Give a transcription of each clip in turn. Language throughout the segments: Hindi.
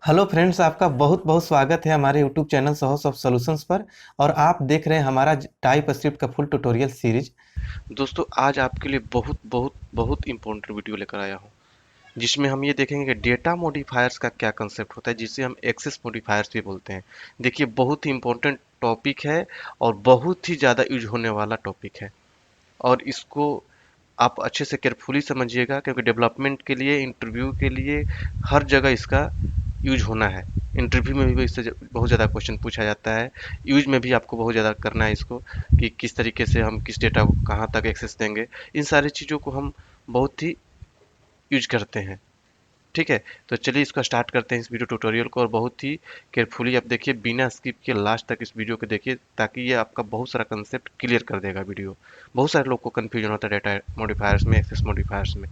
हेलो फ्रेंड्स, आपका बहुत बहुत स्वागत है हमारे YouTube channel sauce of solutions पर। और आप देख रहे हैं हमारा टाइप स्क्रिप्ट का फुल ट्यूटोरियल सीरीज। दोस्तों आज आपके लिए बहुत बहुत बहुत इंपॉर्टेंट वीडियो लेकर आया हूँ जिसमें हम ये देखेंगे कि डेटा मॉडिफायर्स का क्या कंसेप्ट होता है जिसे हम एक्सेस मॉडिफायर्स भी बोलते हैं। देखिए बहुत ही इंपॉर्टेंट टॉपिक है और बहुत ही ज़्यादा यूज होने वाला टॉपिक है और इसको आप अच्छे से केयरफुली समझिएगा क्योंकि डेवलपमेंट के लिए इंटरव्यू के लिए हर जगह इसका यूज होना है। इंटरव्यू में भी इससे बहुत ज़्यादा क्वेश्चन पूछा जाता है। यूज में भी आपको बहुत ज़्यादा करना है इसको कि किस तरीके से हम किस डेटा को कहाँ तक एक्सेस देंगे। इन सारी चीज़ों को हम बहुत ही यूज करते हैं। ठीक है, तो चलिए इसका स्टार्ट करते हैं इस वीडियो ट्यूटोरियल को और बहुत ही केयरफुली आप देखिए, बिना स्किप के लास्ट तक इस वीडियो को देखिए ताकि ये आपका बहुत सारा कंसेप्ट क्लियर कर देगा वीडियो। बहुत सारे लोग को कन्फ्यूजन होता है डेटा मॉडिफायर्स में, एक्सेस मॉडिफायर्स में।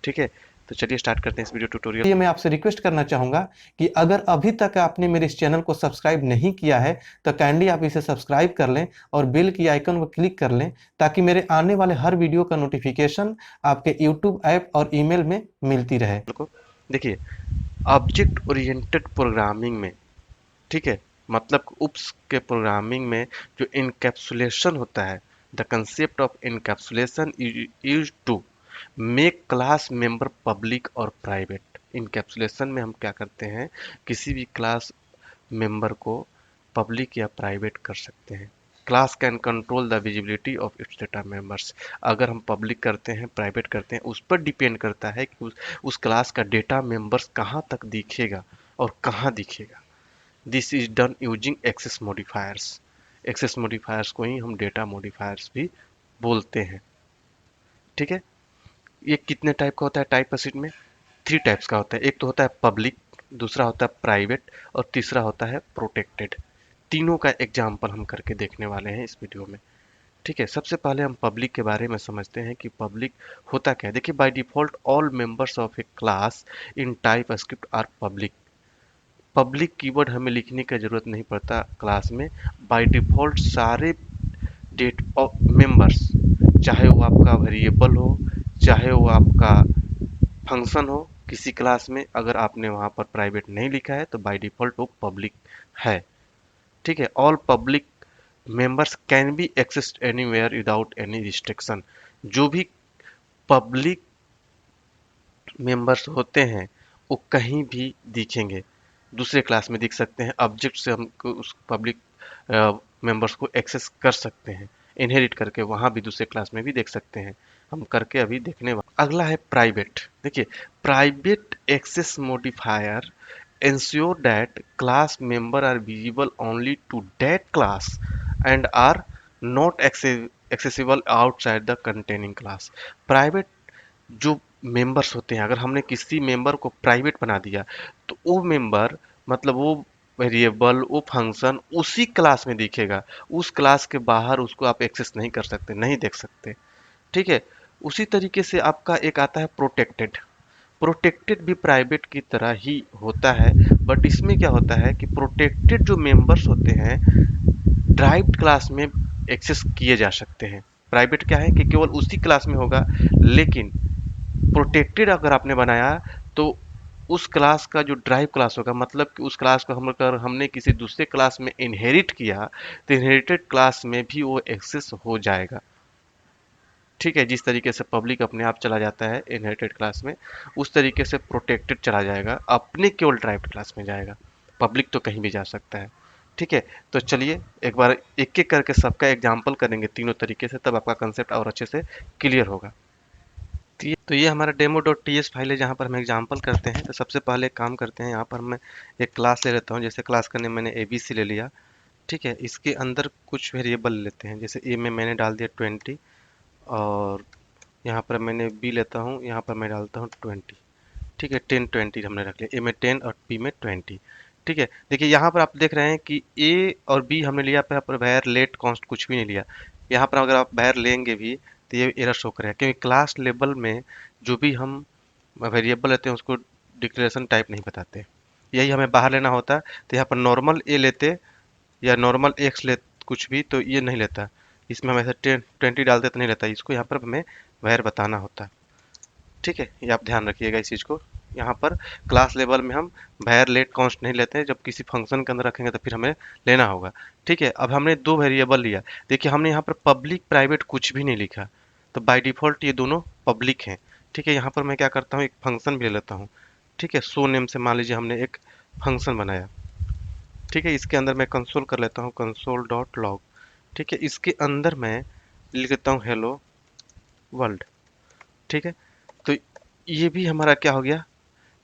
ठीक है, तो चलिए स्टार्ट करते हैं इस वीडियो ट्यूटोरियल। ये मैं आपसे रिक्वेस्ट करना चाहूँगा कि अगर अभी तक आपने मेरे इस चैनल को सब्सक्राइब नहीं किया है तो काइंडली आप इसे सब्सक्राइब कर लें और बेल की आइकन को क्लिक कर लें ताकि मेरे आने वाले हर वीडियो का नोटिफिकेशन आपके यूट्यूब ऐप और ईमेल में मिलती रहे। को देखिए, ऑब्जेक्ट ओरिएंटेड प्रोग्रामिंग में, ठीक है, मतलब उप्स के प्रोग्रामिंग में जो इनकैप्सुलेशन होता है, the concept of encapsulation use to make class member public और प्राइवेट। इनकैप्सुलेशन में हम क्या करते हैं, किसी भी क्लास मेंबर को पब्लिक या प्राइवेट कर सकते हैं। Class can control the visibility of its data members. अगर हम पब्लिक करते हैं, प्राइवेट करते हैं, उस पर डिपेंड करता है कि उस क्लास का डेटा मेंबर्स कहाँ तक दिखेगा और कहाँ दिखेगा। This is done using access modifiers. Access modifiers को ही हम डेटा मॉडिफायर्स भी बोलते हैं। ठीक है, ये कितने टाइप का होता है टाइप एसिड में? थ्री टाइप्स का होता है। एक तो होता है पब्लिक, दूसरा होता है प्राइवेट और तीसरा होता है प्रोटेक्टेड। तीनों का एग्जाम्पल हम करके देखने वाले हैं इस वीडियो में। ठीक है, सबसे पहले हम पब्लिक के बारे में समझते हैं कि पब्लिक होता क्या है। देखिए, by default all members of a class in TypeScript are public. Public keyword हमें लिखने की जरूरत नहीं पड़ता क्लास में। बाय डिफॉल्ट सारे डेट ऑफ मेंबर्स, चाहे वो आपका वेरिएबल हो, चाहे वो आपका फंक्शन हो, किसी क्लास में अगर आपने वहां पर प्राइवेट नहीं लिखा है तो बाय डिफॉल्ट वो पब्लिक है। ठीक है, all public members can be accessed anywhere without any restriction. जो भी पब्लिक मेंबर्स होते हैं वो कहीं भी दिखेंगे, दूसरे क्लास में दिख सकते हैं। ऑब्जेक्ट से हम उस पब्लिक मेंबर्स को एक्सेस कर सकते हैं, इनहेरिट करके वहां भी दूसरे क्लास में भी देख सकते हैं। हम करके अभी देखने वाले। अगला है प्राइवेट। देखिए, private access modifier ensure that class member are visible only to that class and are not accessible outside the containing class। Private जो मेंबर्स होते हैं, अगर हमने किसी मेंबर को प्राइवेट बना दिया तो वो मेंबर, मतलब वो वेरिएबल, वो फंक्शन उसी क्लास में दिखेगा। उस क्लास के बाहर उसको आप एक्सेस नहीं कर सकते, नहीं देख सकते। ठीक है, उसी तरीके से आपका एक आता है प्रोटेक्टेड। प्रोटेक्टेड भी प्राइवेट की तरह ही होता है, बट इसमें क्या होता है कि प्रोटेक्टेड जो मेंबर्स होते हैं ड्राइव्ड क्लास में एक्सेस किए जा सकते हैं। प्राइवेट क्या है कि केवल उसी क्लास में होगा, लेकिन प्रोटेक्टेड अगर आपने बनाया तो उस क्लास का जो ड्राइव क्लास होगा, मतलब कि उस क्लास को हम अगर हमने किसी दूसरे क्लास में इनहेरिट किया तो इनहेरिटेड क्लास में भी वो एक्सेस हो जाएगा। ठीक है, जिस तरीके से पब्लिक अपने आप चला जाता है इनहेरिटेड क्लास में, उस तरीके से प्रोटेक्टेड चला जाएगा, अपने केवल ड्राइव्ड क्लास में जाएगा। पब्लिक तो कहीं भी जा सकता है। ठीक है, तो चलिए एक बार एक एक करके सबका एग्जाम्पल करेंगे तीनों तरीके से, तब आपका कंसेप्ट और अच्छे से क्लियर होगा। तो ये हमारा demo dot T S file है जहाँ पर हम एग्जाम्पल करते हैं। तो सबसे पहले एक काम करते हैं, यहाँ पर मैं एक क्लास ले लेता हूँ। जैसे क्लास का नेम मैंने ए बी सी ले लिया। ठीक है, इसके अंदर कुछ वेरिएबल लेते हैं। जैसे ए में मैंने डाल दिया 20 और यहाँ पर मैंने बी लेता हूँ, यहाँ पर मैं डालता हूँ 20। ठीक है, 10 20 हमने रख लिया। ए में 10 और बी में 20। ठीक है, देखिए यहाँ पर आप देख रहे हैं कि ए और बी हमने लिया, पर यहाँ पर वायर लेट कॉन्स्ट कुछ भी नहीं लिया। यहाँ पर अगर आप वायर लेंगे भी तो ये एरर शो करेगा, क्योंकि क्लास लेवल में जो भी हम वेरिएबल लेते हैं उसको डिक्लेरेशन टाइप नहीं बताते। यही हमें बाहर लेना होता तो यहाँ पर नॉर्मल ए लेते या नॉर्मल एक्स ले, कुछ भी, तो ये नहीं लेता। इसमें हम ऐसे 10 20 डालते तो नहीं लेता, इसको यहाँ पर हमें वायर बताना होता। ठीक है, ये आप ध्यान रखिएगा इस चीज़ को। यहाँ पर क्लास लेवल में हम var let const नहीं लेते हैं, जब किसी फंक्शन के अंदर रखेंगे तो फिर हमें लेना होगा। ठीक है, अब हमने दो वेरिएबल लिया। देखिए हमने यहाँ पर पब्लिक प्राइवेट कुछ भी नहीं लिखा, तो बाय डिफॉल्ट ये दोनों पब्लिक हैं। ठीक है, यहाँ पर मैं क्या करता हूँ, एक फंक्शन भी ले लेता हूँ। ठीक है, सो नेम से मान लीजिए हमने एक फंक्शन बनाया। ठीक है, इसके अंदर मैं कंसोल कर लेता हूँ, कंसोल डॉट लॉग। ठीक है, इसके अंदर मैं लिख देता हूँ हेलो वर्ल्ड। ठीक है, तो ये भी हमारा क्या हो गया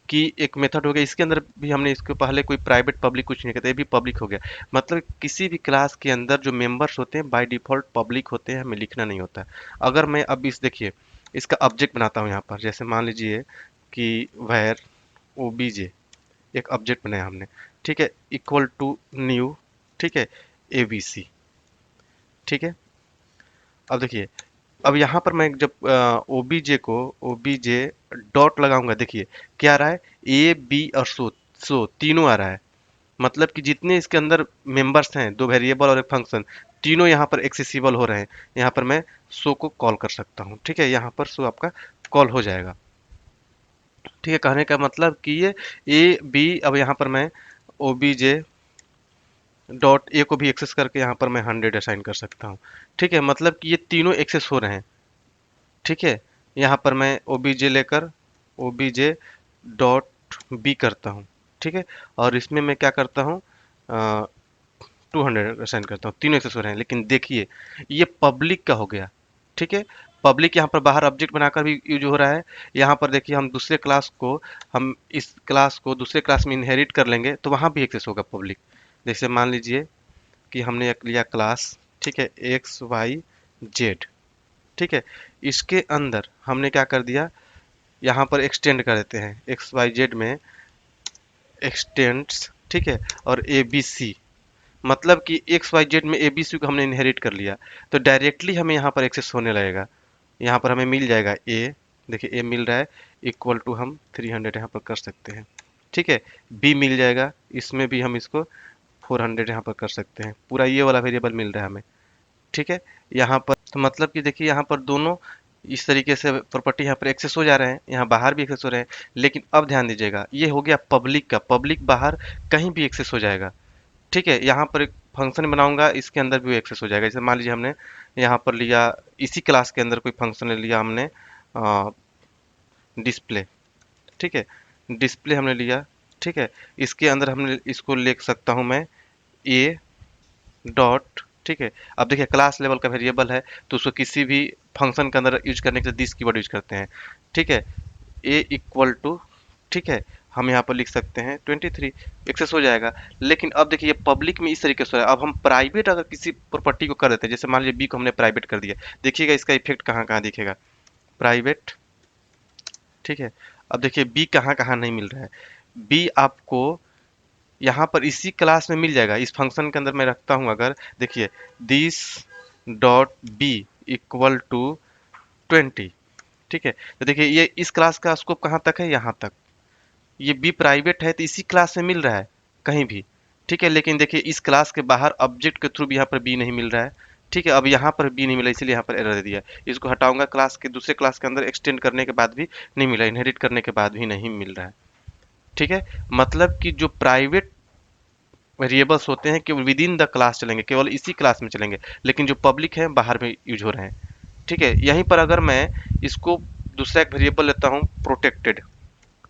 कि एक मेथड हो गया। इसके अंदर भी हमने इसके पहले कोई प्राइवेट पब्लिक कुछ नहीं कहते, ये भी पब्लिक हो गया। मतलब किसी भी क्लास के अंदर जो मेंबर्स होते हैं बाय डिफॉल्ट पब्लिक होते हैं, हमें लिखना नहीं होता। अगर मैं अब इस देखिए इसका ऑब्जेक्ट बनाता हूँ यहाँ पर, जैसे मान लीजिए कि वैर ओबीजे एक ऑब्जेक्ट बनाया हमने। ठीक है, इक्वल टू न्यू, ठीक है, एबीसी। ठीक है, अब देखिए अब यहाँ पर मैं जब ओबीजे को ओबीजे डॉट लगाऊंगा, देखिए क्या आ रहा है, ए बी और सो तीनों आ रहा है। मतलब कि जितने इसके अंदर मेंबर्स हैं, दो वेरिएबल और एक फंक्शन, तीनों यहाँ पर एक्सेसिबल हो रहे हैं। यहाँ पर मैं सो को कॉल कर सकता हूँ। ठीक है, यहाँ पर सो आपका कॉल हो जाएगा। ठीक है, कहने का मतलब कि ये ए बी, अब यहाँ पर मैं ओबीजे डॉट ए को भी एक्सेस करके यहाँ पर मैं 100 असाइन कर सकता हूँ। ठीक है, मतलब कि ये तीनों एक्सेस हो रहे हैं। ठीक है, यहाँ पर मैं ओबीजे लेकर ओबीजे डॉट बी करता हूँ। ठीक है, और इसमें मैं क्या करता हूँ, 200 असाइन करता हूँ, तीनों एक्सेस हो रहे हैं। लेकिन देखिए ये पब्लिक का हो गया। ठीक है, पब्लिक यहाँ पर बाहर ऑब्जेक्ट बनाकर भी यूज हो रहा है। यहाँ पर देखिए हम दूसरे क्लास को, हम इस क्लास को दूसरे क्लास में इनहेरिट कर लेंगे तो वहाँ भी एक्सेस होगा पब्लिक। जैसे मान लीजिए कि हमने एक लिया क्लास, ठीक है, एक्स वाई जेड। ठीक है, इसके अंदर हमने क्या कर दिया, यहाँ पर एक्सटेंड कर देते हैं एक्स वाई जेड में एक्सटेंड्स। ठीक है, और ए बी सी, मतलब कि एक्स वाई जेड में ए बी सी को हमने इनहेरिट कर लिया, तो डायरेक्टली हमें यहाँ पर एक्सेस होने लगेगा। यहाँ पर हमें मिल जाएगा ए, देखिए ए मिल रहा है, इक्वल टू हम 300 यहाँ पर कर सकते हैं। ठीक है, बी मिल जाएगा, इसमें भी हम इसको 400 यहाँ पर कर सकते हैं। पूरा ये वाला वेरिएबल मिल रहा है हमें। ठीक है, यहाँ पर तो मतलब कि देखिए यहाँ पर दोनों इस तरीके से प्रॉपर्टी यहाँ पर एक्सेस हो जा रहे हैं, यहाँ बाहर भी एक्सेस हो रहे हैं। लेकिन अब ध्यान दीजिएगा ये हो गया पब्लिक का, पब्लिक बाहर कहीं भी एक्सेस हो जाएगा। ठीक है, यहाँ पर एक फंक्शन बनाऊंगा, इसके अंदर भी एक्सेस हो जाएगा। जैसे मान लीजिए हमने यहाँ पर लिया, इसी क्लास के अंदर कोई फंक्शन ले लिया हमने, डिस्प्ले। ठीक है, डिस्प्ले हमने लिया। ठीक है, इसके अंदर हमने इसको लिख सकता हूँ मैं ए डॉट। ठीक है, अब देखिए क्लास लेवल का वेरिएबल है तो उसको किसी भी फंक्शन के अंदर यूज करने के लिए दिस कीवर्ड यूज करते हैं। ठीक है, ए इक्वल टू, ठीक है, हम यहाँ पर लिख सकते हैं 23, एक्सेस हो जाएगा। लेकिन अब देखिए ये पब्लिक में इस तरीके से हो रहा है। अब हम प्राइवेट अगर किसी प्रॉपर्टी को कर देते हैं, जैसे मान लीजिए बी को हमने प्राइवेट कर दिया, देखिएगा इसका इफेक्ट कहाँ कहाँ दिखेगा, प्राइवेट। ठीक है, अब देखिए बी कहाँ कहाँ नहीं मिल रहा है। बी आपको यहाँ पर इसी क्लास में मिल जाएगा, इस फंक्शन के अंदर मैं रखता हूँ अगर, देखिए this dot b equal to 20। ठीक है, तो देखिए ये इस क्लास का स्कोप कहाँ तक है, यहाँ तक। ये बी प्राइवेट है तो इसी क्लास में मिल रहा है कहीं भी। ठीक है, लेकिन देखिए इस क्लास के बाहर ऑब्जेक्ट के थ्रू भी यहाँ पर बी नहीं मिल रहा है। ठीक है, अब यहाँ पर बी नहीं मिला इसलिए यहाँ पर एरर दे दिया। इसको हटाऊंगा, क्लास के दूसरे क्लास के अंदर एक्सटेंड करने के बाद भी नहीं मिला, इनहेरिट करने के बाद भी नहीं मिल रहा है। ठीक है, मतलब कि जो प्राइवेट वेरिएबल्स होते हैं केवल विद इन द क्लास चलेंगे, केवल इसी क्लास में चलेंगे, लेकिन जो पब्लिक है बाहर में यूज हो रहे हैं। ठीक है, यहीं पर अगर मैं इसको दूसरा एक वेरिएबल लेता हूँ प्रोटेक्टेड।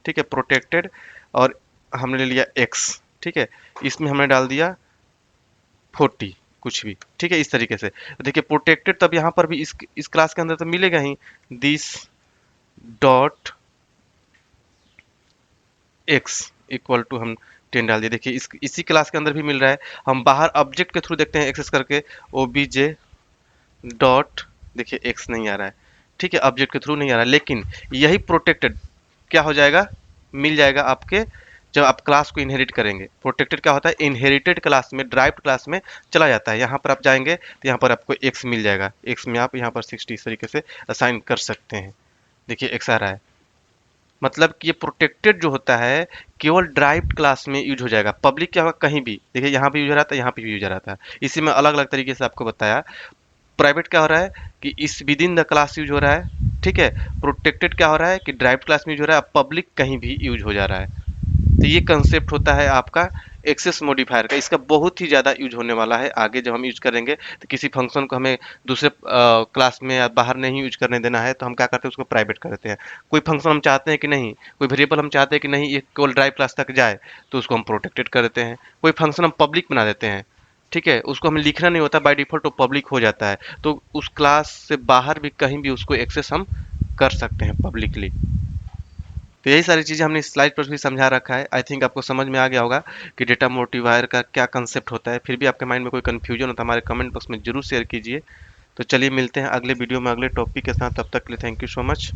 ठीक है, प्रोटेक्टेड, और हमने ले लिया एक्स। ठीक है, इसमें हमने डाल दिया 40 कुछ भी। ठीक है, इस तरीके से देखिए प्रोटेक्टेड, तब यहाँ पर भी इस क्लास के अंदर तो मिलेगा ही, this dot x equal to हम 10 डाल दिए। देखिए इसी क्लास के अंदर भी मिल रहा है। हम बाहर ऑब्जेक्ट के थ्रू देखते हैं एक्सेस करके, ओबीजे डॉट, देखिए एक्स नहीं आ रहा है। ठीक है, ऑब्जेक्ट के थ्रू नहीं आ रहा है, लेकिन यही प्रोटेक्टेड क्या हो जाएगा, मिल जाएगा आपके जब आप क्लास को इनहेरिट करेंगे। प्रोटेक्टेड क्या होता है, इनहेरिटेड क्लास में, ड्राइव्ड क्लास में चला जाता है। यहाँ पर आप जाएंगे तो यहाँ पर आपको एक्स मिल जाएगा, एक्स में आप यहाँ पर 60 इस तरीके से असाइन कर सकते हैं। देखिए एक्स आ रहा है, मतलब कि ये प्रोटेक्टेड जो होता है केवल ड्राइव्ड क्लास में यूज हो जाएगा। पब्लिक क्या होगा, कहीं भी, देखिए यहाँ भी यूज हो रहा था, यहाँ पे भी यूज हो रहा था। इसी में अलग अलग तरीके से आपको बताया। प्राइवेट क्या हो रहा है कि इस with in the class use हो रहा है, ठीक है। प्रोटेक्टेड क्या हो रहा है कि ड्राइव क्लास में यूज हो रहा है, अब पब्लिक कहीं भी यूज हो जा रहा है। तो ये कंसेप्ट होता है आपका एक्सेस मॉडिफायर का। इसका बहुत ही ज़्यादा यूज होने वाला है आगे जब हम यूज करेंगे। तो किसी फंक्शन को हमें दूसरे क्लास में या बाहर नहीं यूज करने देना है तो हम क्या करते हैं, उसको प्राइवेट कर देते हैं। कोई फंक्शन हम चाहते हैं कि नहीं, कोई वेरिएबल हम चाहते हैं कि नहीं ये केवल ड्राइव क्लास तक जाए, तो उसको हम प्रोटेक्टेड कर देते हैं। कोई फंक्शन हम पब्लिक बना देते हैं, ठीक है, उसको हमें लिखना नहीं होता, बाय डिफॉल्ट वो पब्लिक हो जाता है। तो उस क्लास से बाहर भी कहीं भी उसको एक्सेस हम कर सकते हैं पब्लिकली। तो यही सारी चीज़ें हमने स्लाइड पर भी समझा रखा है। आई थिंक आपको समझ में आ गया होगा कि डेटा मोटिवायर का क्या कंसेप्ट होता है। फिर भी आपके माइंड में कोई कन्फ्यूजन हो तो हमारे कमेंट बॉक्स में जरूर शेयर कीजिए। तो चलिए मिलते हैं अगले वीडियो में अगले टॉपिक के साथ। तब तक के लिए थैंक यू सो मच।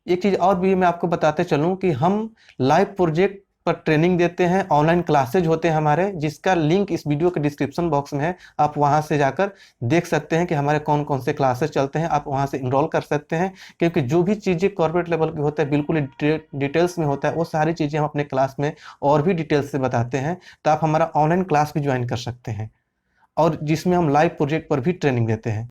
एक चीज़ और भी मैं आपको बताते चलूँ कि हम लाइव प्रोजेक्ट पर ट्रेनिंग देते हैं, ऑनलाइन क्लासेज होते हैं हमारे, जिसका लिंक इस वीडियो के डिस्क्रिप्शन बॉक्स में है। आप वहां से जाकर देख सकते हैं कि हमारे कौन कौन से क्लासेस चलते हैं, आप वहां से इनरोल कर सकते हैं। क्योंकि जो भी चीज़ें कॉर्पोरेट लेवल की होता है बिल्कुल डिटेल्स में होता है, वो सारी चीज़ें हम अपने क्लास में और भी डिटेल्स से बताते हैं। तो आप हमारा ऑनलाइन क्लास भी ज्वाइन कर सकते हैं, और जिसमें हम लाइव प्रोजेक्ट पर भी ट्रेनिंग देते हैं।